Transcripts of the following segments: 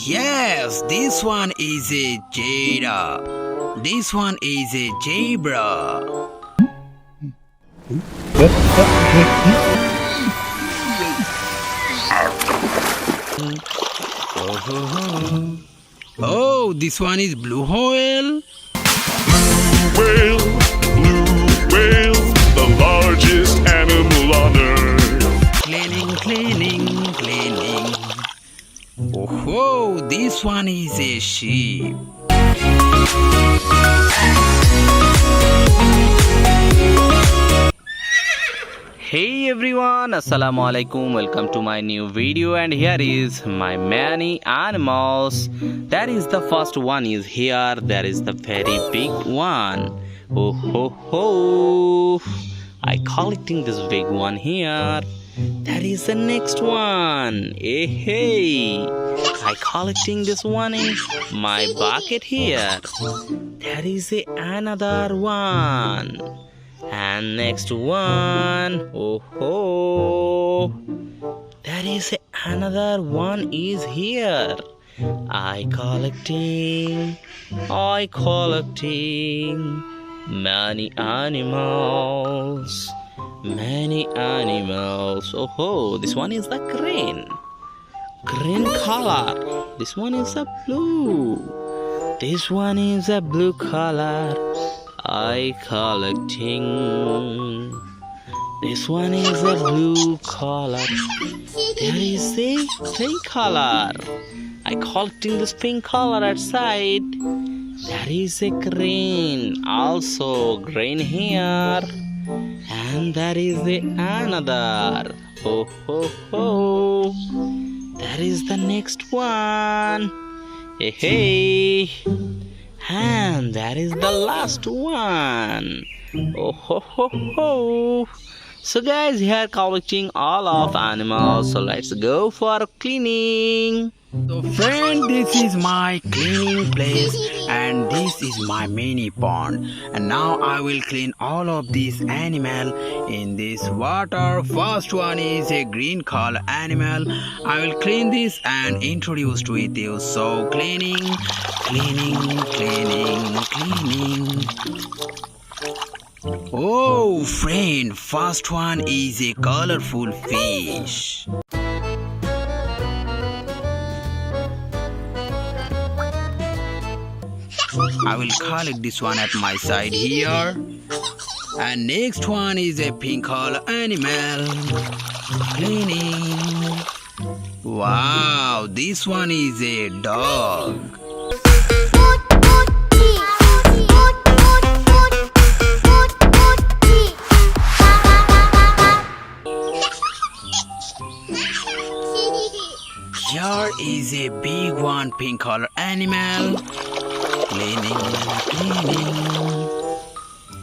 Yes, this one is a Jada. This one is a zebra. Oh, this one is blue whale. Blue whale, the largest animal on earth. Cleaning. Oh, this one is a sheep. Hey everyone, assalamu alaikum. Welcome to my new video, and here is my many animals. That is the first one is here. There is the very big one. Oh ho ho! I collecting this big one here. That is the next one. Hey, I collecting this one in my bucket here. That is another one. And next one, oh ho, that is another one is here. I collecting many animals. Oh ho, this one is the green color. This one is a blue. This one is a blue color. I collecting. This one is a blue color. There is a pink color. I collecting this pink color outside. There is a green. Also green here. And there is another. Oh ho ho. That is the next one. Hey. And that is the last one. Oh ho ho ho. So guys, here collecting all of animals. So let's go for cleaning. So friend, this is my cleaning place and this is my mini pond, and now I will clean all of these animal in this water. First one is a green color animal. I will clean this and introduce to it you. So cleaning. Oh friend, first one is a colorful fish. I will collect this one at my side here. And next one is a pink color animal. Cleaning. Wow, this one is a dog. Here is a big one, pink color animal. Cleaning.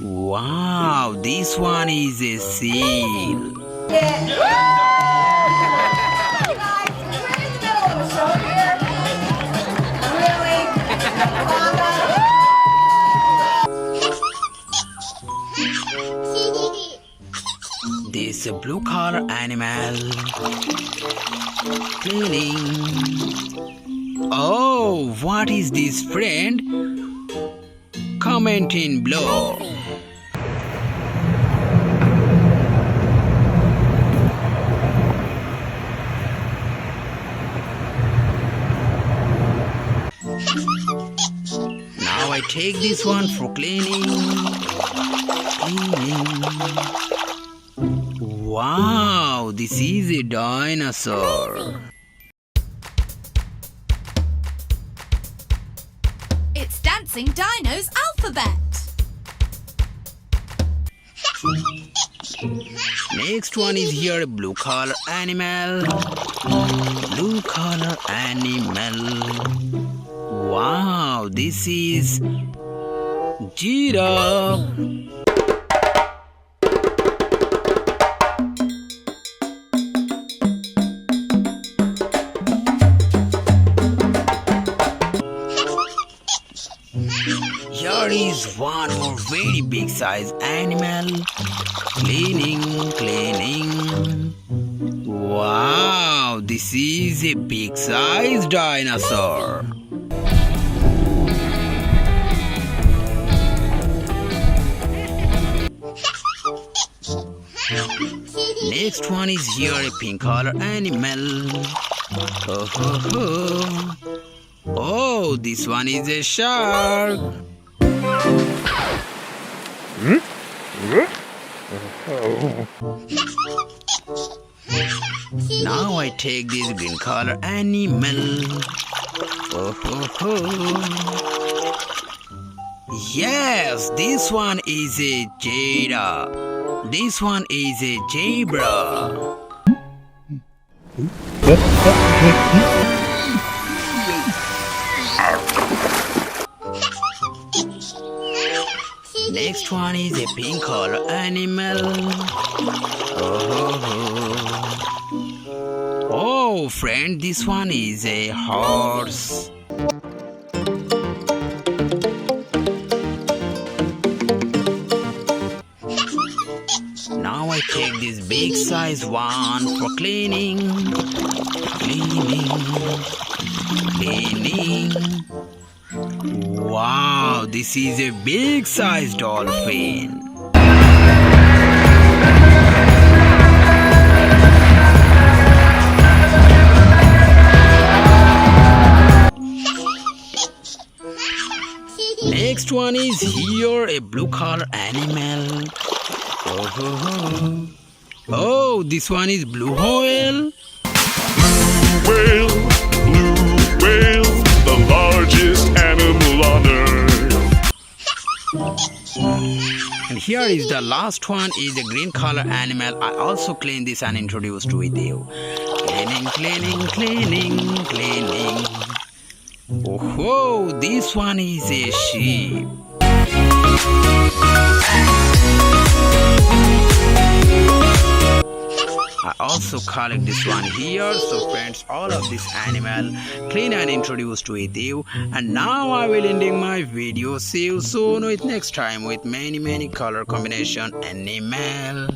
Wow, this one is a seal. This is a blue color animal. Cleaning. Oh, what is this, friend? Comment in below. Now I take this one for cleaning. Wow, this is a dinosaur. It's Dancing Dino's alphabet. Next one is here a blue color animal. Blue color animal. Wow, this is giraffe. Here is one more very big size animal. Cleaning. Wow, this is a big size dinosaur. Next one is here a pink color animal. Oh, this one is a shark. Now I take this green color animal. Yes, this one is a zebra. This one is a zebra. Next one is a pink color animal. Oh, friend, this one is a horse. Now I take this big size one for cleaning. Wow, this is a big size dolphin. Next one is here a blue color animal. Oh, this one is blue whale. Blue whale, the largest animal on earth. And here is the last one is a green color animal. I also clean this and introduced with you. Cleaning. Oh, this one is a sheep. I also collect this one here. So friends, all of this animal clean and introduced with you. And now I will ending my video. See you soon with next time with many color combination animal.